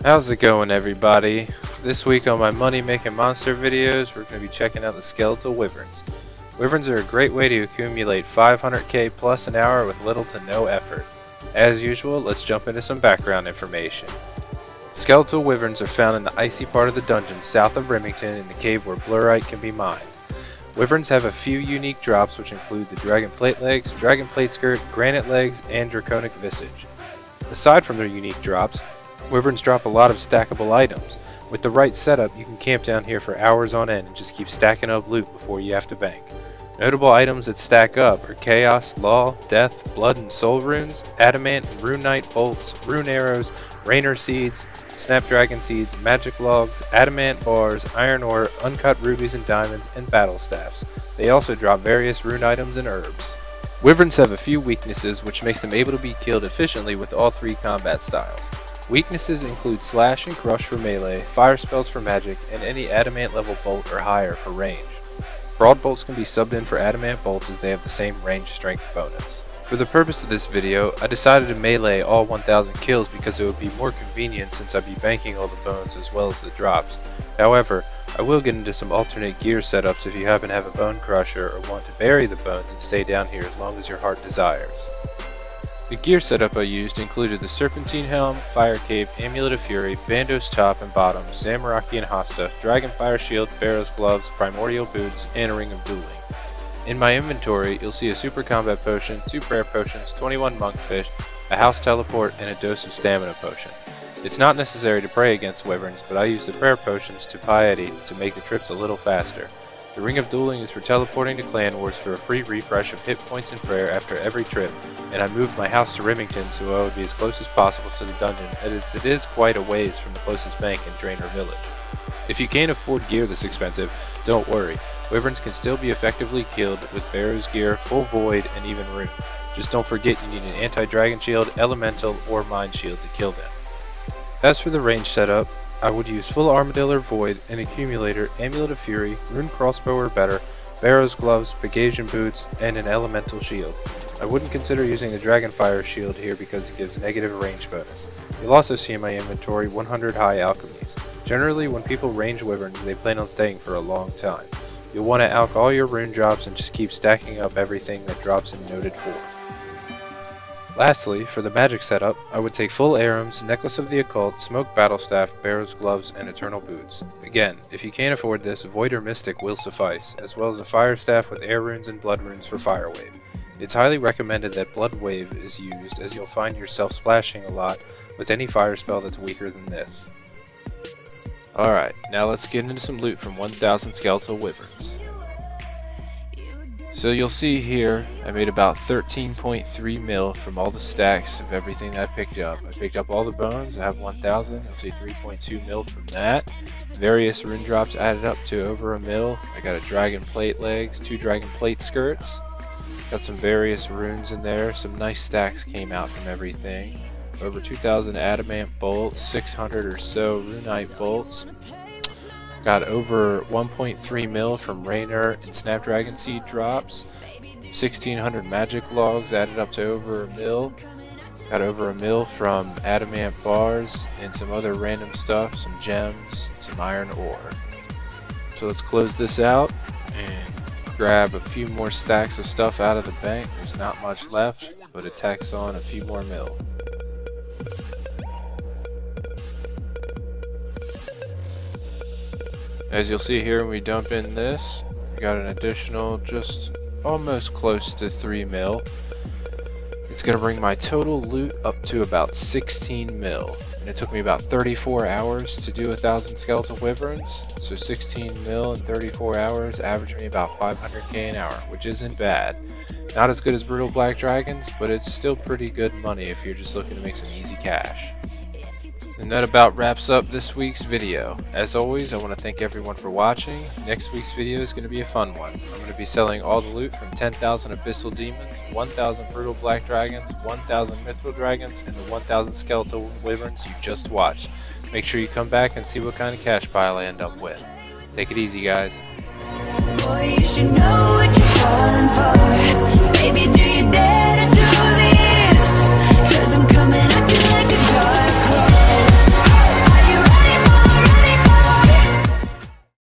How's it going, everybody? This week on my money making monster videos, we're going to be checking out the Skeletal Wyverns. Wyverns are a great way to accumulate 500k plus an hour with little to no effort. As usual, let's jump into some background information. Skeletal Wyverns are found in the icy part of the dungeon south of Remington in the cave where Blurite can be mined. Wyverns have a few unique drops which include the Dragon Plate Legs, Dragon Plate Skirt, Granite Legs, and Draconic Visage. Aside from their unique drops, Wyverns drop a lot of stackable items. With the right setup, you can camp down here for hours on end and just keep stacking up loot before you have to bank. Notable items that stack up are Chaos, Law, Death, Blood and Soul runes, Adamant and Rune Knight bolts, Rune arrows, Rainer seeds, Snapdragon seeds, Magic logs, Adamant bars, Iron ore, Uncut rubies and diamonds, and Battle staffs. They also drop various rune items and herbs. Wyverns have a few weaknesses which makes them able to be killed efficiently with all three combat styles. Weaknesses include Slash and Crush for melee, Fire spells for magic, and any Adamant level bolt or higher for range. Broad bolts can be subbed in for Adamant bolts as they have the same range strength bonus. For the purpose of this video, I decided to melee all 1000 kills because it would be more convenient since I'd be banking all the bones as well as the drops. However, I will get into some alternate gear setups if you happen to have a bone crusher or want to bury the bones and stay down here as long as your heart desires. The gear setup I used included the Serpentine Helm, Fire Cape, Amulet of Fury, Bandos top and bottom, Zamorakian Hosta, Dragon Fire Shield, Pharaoh's Gloves, Primordial Boots, and a Ring of Dueling. In my inventory, you'll see a Super Combat Potion, 2 Prayer Potions, 21 Monkfish, a House Teleport, and a dose of Stamina Potion. It's not necessary to pray against Wyverns, but I use the Prayer Potions to piety to make the trips a little faster. The Ring of Dueling is for teleporting to Clan Wars for a free refresh of hit points and prayer after every trip, and I moved my house to Remington so I would be as close as possible to the dungeon, as it is quite a ways from the closest bank in Draenor Village. If you can't afford gear this expensive, don't worry. Wyverns can still be effectively killed with Barrow's gear, Full Void, and even Rune. Just don't forget you need an anti-dragon shield, elemental, or mind shield to kill them. As for the range setup, I would use Full Armadillo Void, an Accumulator, Amulet of Fury, Rune Crossbow or better, Barrow's Gloves, Pegasian Boots, and an Elemental Shield. I wouldn't consider using the Dragon Fire Shield here because it gives negative range bonus. You'll also see in my inventory 100 High Alchemies. Generally, when people range Wyverns, they plan on staying for a long time. You'll want to alch all your rune drops and just keep stacking up everything that drops in Noted 4. Lastly, for the magic setup, I would take Full Arums, Necklace of the Occult, Smoke Battlestaff, Barrow's Gloves, and Eternal Boots. Again, if you can't afford this, Void or Mystic will suffice, as well as a Fire Staff with Air Runes and Blood Runes for Fire Wave. It's highly recommended that Blood Wave is used, as you'll find yourself splashing a lot with any fire spell that's weaker than this. Alright, now let's get into some loot from 1000 Skeletal Wyverns. So you'll see here, I made about 13.3 mil from all the stacks of everything that I picked up. I picked up all the bones, I have 1000, you'll see 3.2 mil from that. Various rune drops added up to over a mil. I got a Dragon Plate Legs, 2 Dragon Plate Skirts. Got some various runes in there, some nice stacks came out from everything. Over 2,000 Adamant bolts, 600 or so Runite bolts. Got over 1.3 mil from Rainer and Snapdragon seed drops. 1,600 magic logs added up to over a mil. Got over a mil from Adamant bars and some other random stuff, some gems, some iron ore. So let's close this out and grab a few more stacks of stuff out of the bank. There's not much left, but it tacks on a few more mil. As you'll see here when we dump in this, we got an additional just almost close to 3 mil. It's going to bring my total loot up to about 16 mil. And it took me about 34 hours to do 1000 Skeletal Wyverns. So 16 mil in 34 hours averaged me about 500k an hour, which isn't bad. Not as good as Brutal Black Dragons, but it's still pretty good money if you're just looking to make some easy cash. And that about wraps up this week's video. As always, I want to thank everyone for watching. Next week's video is going to be a fun one. I'm going to be selling all the loot from 10,000 Abyssal Demons, 1,000 Brutal Black Dragons, 1,000 Mithril Dragons, and the 1,000 Skeletal Wyverns you just watched. Make sure you come back and see what kind of cash pile I end up with. Take it easy, guys. Boy, you should know what you're falling for. Baby, do you dare?